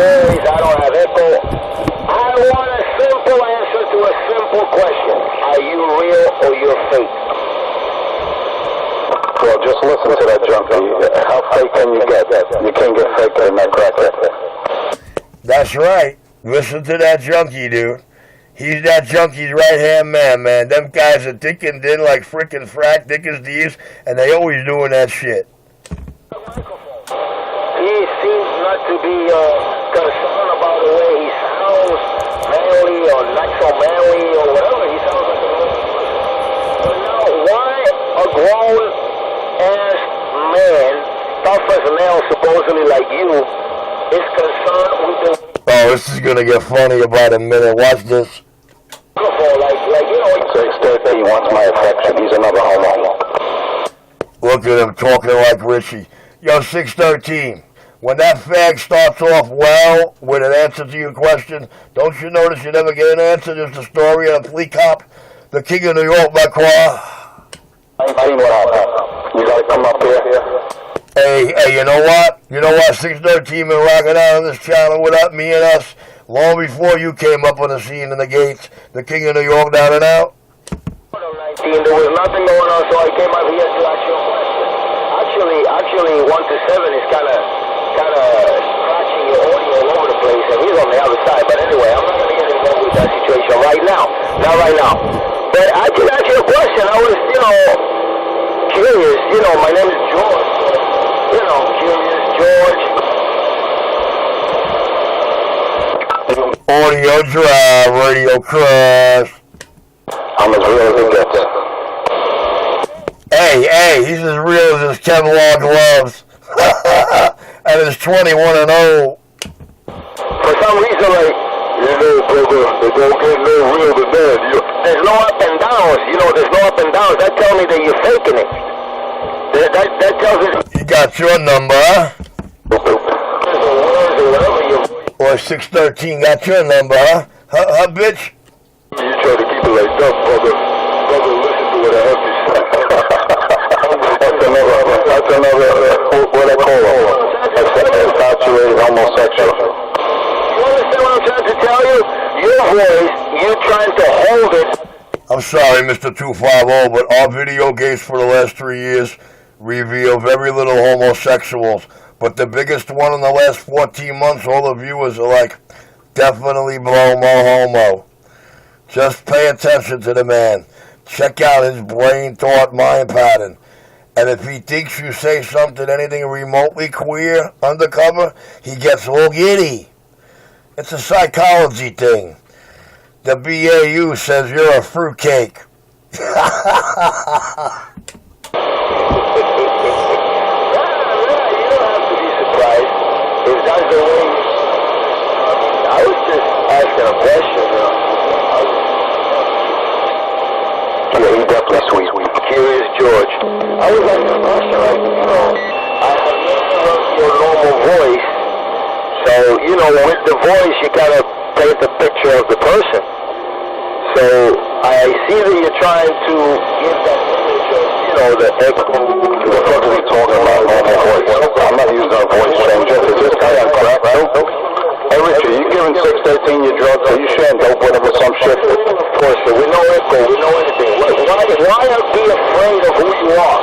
voice, I don't have echo. I want a simple answer to a simple question. Are you real or you're fake? Well, just listen to that junkie. How fake can you get? You can't get faker than that cracker. That's right. Listen to that junkie, dude. He's that junkie's right-hand man. Them guys are thick and thin like frickin' frack, thick as these, and they always doing that shit. He seems not to be concerned about the way he sounds, manly or not so manly or whatever. He sounds like a little person. But now, why a grown-ass man, tough as nails, supposedly like you, is concerned with the... Oh, this is gonna get funny about a minute. Watch this. Like, you know... 613 wants my affection. He's another homo. Look at him talking like Richie. Yo, 613. When that fag starts off well with an answer to your question, don't you notice you never get an answer? There's the story of a flea cop, the king of New York, Macron. You gotta come up here. Hey, you know what? 613 been rocking out on this channel without me and us long before you came up on the scene in the gates, the king of New York down and out. 19, there was nothing going on, so I came up here to ask you a question. Actually, 1 to 7 is kind of scratching your audio all over the place, and he's on the other side. But anyway, I'm not going to get involved with that situation right now. Not right now. But I can ask you a question. I was, curious. My name is George. Curious George. Audio drive, radio crash. I'm as real as it gets. Hey, he's as real as his Kevlar gloves. And his 21 and 0. For some reason, brother, they don't get no real to that. There's no up and downs. There's no up and downs. That tells me that you're faking it. That tells me... He got your number, huh? Or 613 got your number, huh? Huh, bitch? You try to keep it like that, brother. Brother, listen to what I have to say. That's another, what I call it, infatuated homosexual. You understand what I'm trying to tell you? Your voice, you're trying to hold it. I'm sorry, Mr. 250, but our video games for the last 3 years reveal very little homosexuals. But the biggest one in the last 14 months, all the viewers are like, definitely blow more homo. Just pay attention to the man. Check out his brain thought mind pattern. And if he thinks you say something, anything remotely queer, undercover, he gets all giddy. It's a psychology thing. The BAU says you're a fruitcake. You don't have to be surprised. If that's the way... I was just asking a question, Yeah, he's definitely sweet. Curious George. I was asking a question, I have never heard your normal voice. So, with the voice, you gotta paint the picture of the person. So, I see that you're trying to give that image of, the echo. What the fuck are we talking about? Normal voice. I'm not using a voice changer. Is this guy on crack, too? Hey, Richard, you giving 613 your drugs? Are you sharing dope with him or some shit? Of course, sir. We know echo. We know anything. Why be afraid of who you are?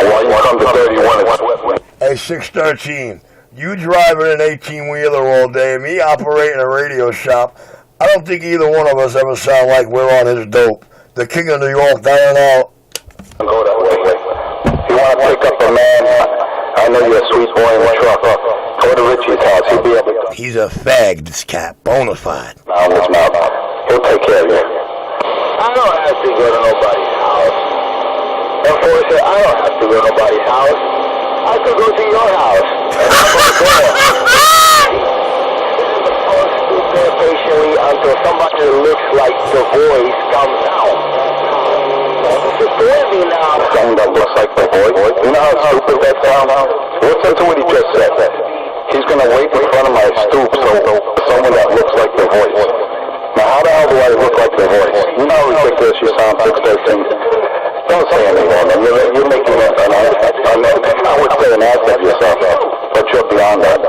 Why you come to 31? Hey, 613, you driving an 18-wheeler all day, me operating a radio shop, I don't think either one of us ever sound like we're on his dope. The king of New York, down and out. Go that way. If you want to pick up a man, I know you're a sweet boy in the truck. Go to Richie's house. He'll be able to... He's a fag, this cat. Bona fide. Now, his mouth. He'll take care of you. I don't have to go to nobody's house. Enforcer, I don't have to go to nobody's house. I could go to your house. Sit there patiently until somebody that looks like the voice comes out. Support me now. Someone that looks like the voice. You know how stupid that sounds? Listen to what he just said. He's going to wait in front of my stoop so someone that looks like the voice. Now, how the hell do I look like the voice? You know how ridiculous you sound, 613. Don't say anything, man. You're making I would say an ass of yourself, but you're beyond that.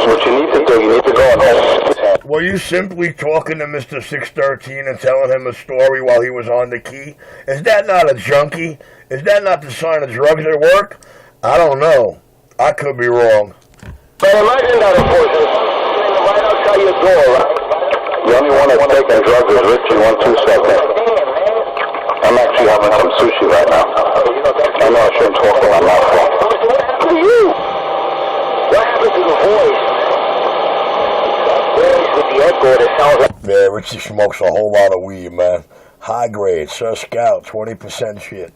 What you need to do, you need to go and hold. Were you simply talking to Mr. 613 and telling him a story while he was on the key? Is that not a junkie? Is that not the sign of drugs at work? I don't know. I could be wrong. But imagine that, of course, right outside your door, right? The only one that's taking drugs is Richie 127. I'm actually having some sushi right now. I know I shouldn't talk when I'm out front. Who are you? What happened to the voice? Voice with the echo that sounds like... Yeah, Richie smokes a whole lot of weed, man. High grade, Sir Scout, 20% shit.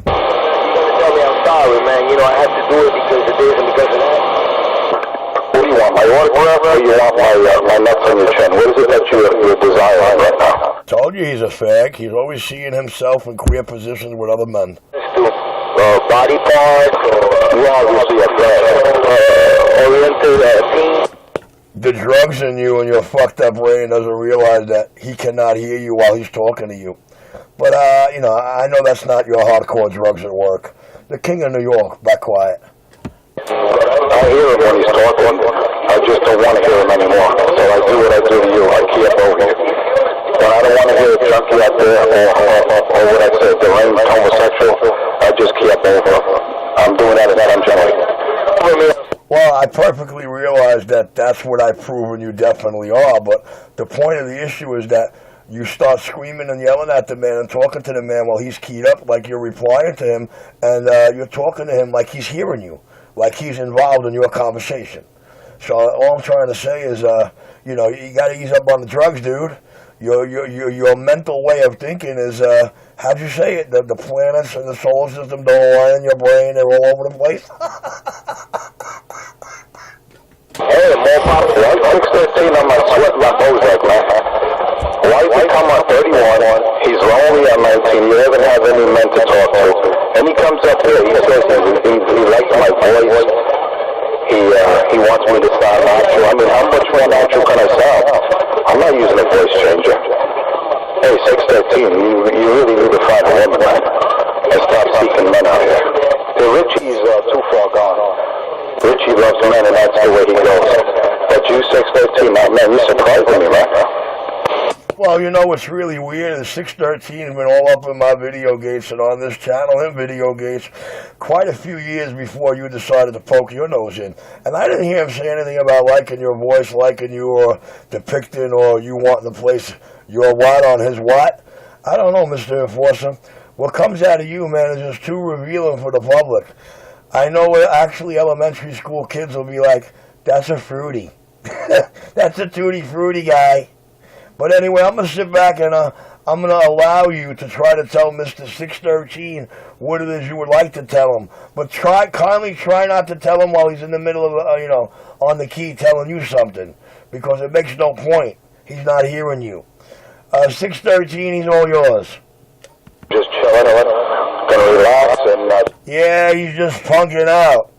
You're gonna tell me I'm sorry, man. You know, I had to do it because of this and because of that. What do you want, my autograph or you want my nuts on your chin? What is it that you're desiring right now? Told you he's a fag. He's always seeing himself in queer positions with other men. Body parts, You obviously a fag. oriented team. The drugs in you and your fucked up brain doesn't realize that he cannot hear you while he's talking to you. But, you know, I know that's not your hardcore drugs at work. The king of New York, back quiet. I hear him when he's talking. I just don't want to hear him anymore. So I do what I do to you. I key up over you. When I don't want to hear a junkie out there or what I said, deranged homosexual, I just key up over. I'm doing that intentionally. Well, I perfectly realize that that's what I've proven you definitely are, but the point of the issue is that you start screaming and yelling at the man and talking to the man while he's keyed up like you're replying to him, and you're talking to him like he's hearing you, like he's involved in your conversation. So all I'm trying to say is, you know, you got to ease up on the drugs, dude. Your mental way of thinking is, how'd you say it? The planets and the solar system don't align in your brain. They're all over the place. Hey, more pop. Why 613 on my sweat, my Bozak, man? Why he come on 31? He's lonely at 19. He doesn't have any men to talk to. And he comes up here. He says he likes my voice. He wants me to sound natural. I mean, how much more natural can I sound? I'm not using a voice changer. Hey, 613, you really need to find a woman, man. And stop seeking men out here. The Richie's too far gone. Richie loves men, and that's the way he goes. But you, 613, man, you're surprising me, man. Well, you know what's really weird is 613 has been all up in my video gates and on this channel and video gates quite a few years before you decided to poke your nose in. And I didn't hear him say anything about liking your voice, liking you, or depicting, or you wanting to place your what on his what. I don't know, Mr. Enforcer. What comes out of you, man, is just too revealing for the public. I know actually elementary school kids will be like, that's a fruity. That's a tutti fruity guy. But anyway, I'm going to sit back and I'm going to allow you to try to tell Mr. 613 what it is you would like to tell him. But kindly try not to tell him while he's in the middle of, you know, on the key telling you something. Because it makes no point. He's not hearing you. 613, he's all yours. Just chilling, gonna relax and... Yeah, he's just punking out.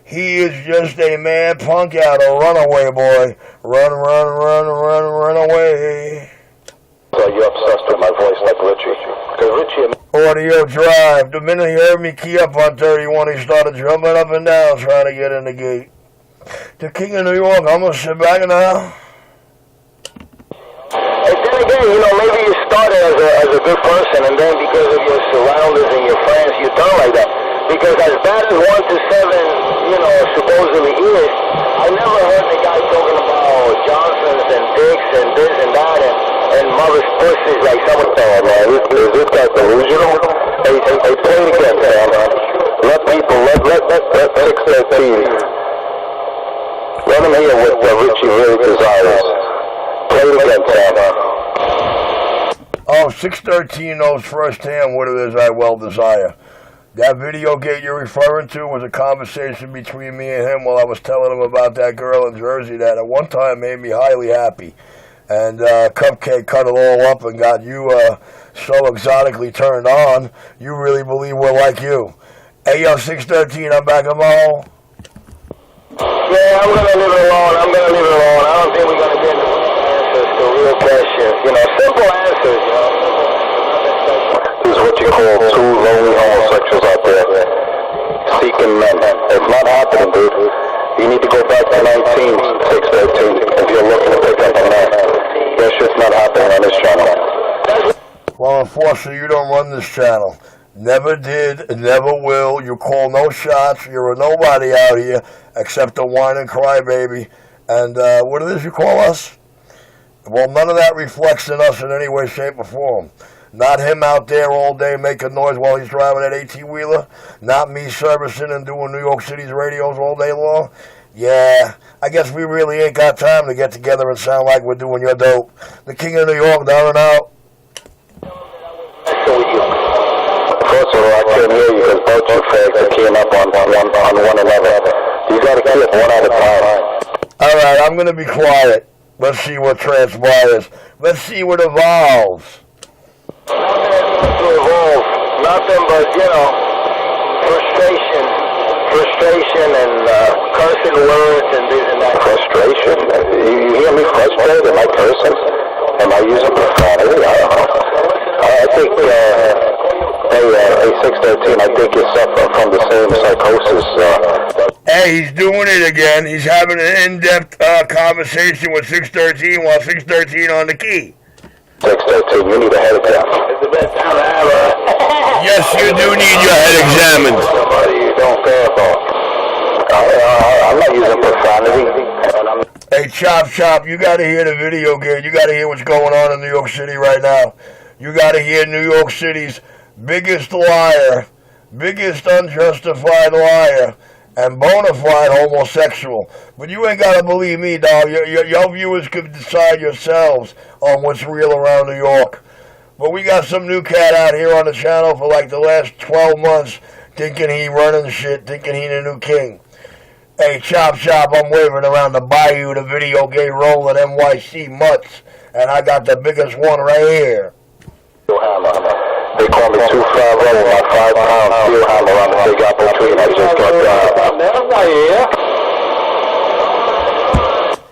He is just a mad punk out, a runaway boy. Run away. So you're obsessed with my voice like Richie. Because Richie... Audio drive. The minute he heard me key up on 31, he started jumping up and down trying to get in the gate. The king of New York, I'm going to sit back now. And then again, you know, maybe you started as a good person, and then because of your surroundings and your friends, you turn like that. Because as bad as 1 to 7, you know, supposedly is, I never heard the guy talking about Johnsons and dicks and this and that and mother's pussies like someone said, man. Is this guy delusional? Hey, play it again, man. Let 613. Let him hear what Richie really desires. Play it again, Sam. Oh, 613 knows firsthand what it is I well desire. That video gate you're referring to was a conversation between me and him while I was telling him about that girl in Jersey that at one time made me highly happy. And Cupcake cut it all up and got you so exotically turned on, you really believe we're like you. Hey, yo, 613, I'm back in my hole. Yeah, I'm going to leave it alone. I don't think we're going to get answers to real questions. You know, simple answers, you know. This is what you call two lonely homosexuals out there seeking men. It's not happening, dude. You need to go back to 19, 613 if you're looking to pick up a man. That shit's not happening on this channel. Well, unfortunately, you don't run this channel. Never did, never will. You call no shots. You're a nobody out here except a whine and cry baby. And what it is you call us? Well, none of that reflects in us in any way, shape, or form. Not him out there all day making noise while he's driving that 18-wheeler. Not me servicing and doing New York City's radios all day long. Yeah, I guess we really ain't got time to get together and sound like we're doing your dope. The king of New York, down and out. First of all, I can't hear you because both you fags are keying up on one another. You gotta key up one at a time. Alright, I'm gonna be quiet. Let's see what transpires. Let's see what evolves. Nothing but, frustration and cursing words and this and that. Frustration? You hear me frustrated? Am I cursing? Am I using profanity? I don't know. I think, hey, 613, I think you're suffering from the same psychosis. Hey, he's doing it again. He's having an in-depth conversation with 613 while 613 on the key. 613, you need a head examined. It's the best time to have a... Yes, you do need your head examined. Somebody you don't care about. I'm not using profanity. Hey, Chop, you gotta hear the video game. You gotta hear what's going on in New York City right now. You gotta hear New York City's biggest liar, biggest unjustified liar, and bona fide homosexual. But you ain't gotta believe me, dog. Your viewers can decide yourselves on what's real around New York. But we got some new cat out here on the channel for like the last 12 months thinking he running shit, thinking he the new king. Hey, Chop, I'm waving around the bayou, the video game rolling NYC mutts, and I got the biggest one right here. They call me 250 with my 5-pound steel hammer on the Big Apple tree, and I just got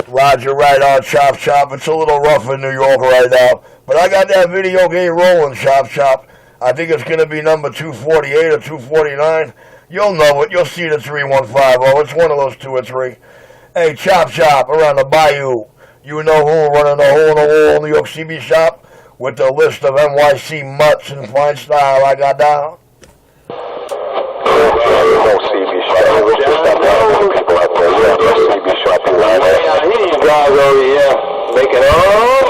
Roger, right on, Chop. It's a little rough in New York right now, but I got that video game rolling, Chop. I think it's going to be number 248 or 249. You'll know it. You'll see the 3150. It's one of those 2 or 3. Hey, Chop, around the bayou. You know who running the hole-in-the-wall New York CB shop? With the list of NYC mutts in fine style I got down. These guys over here making all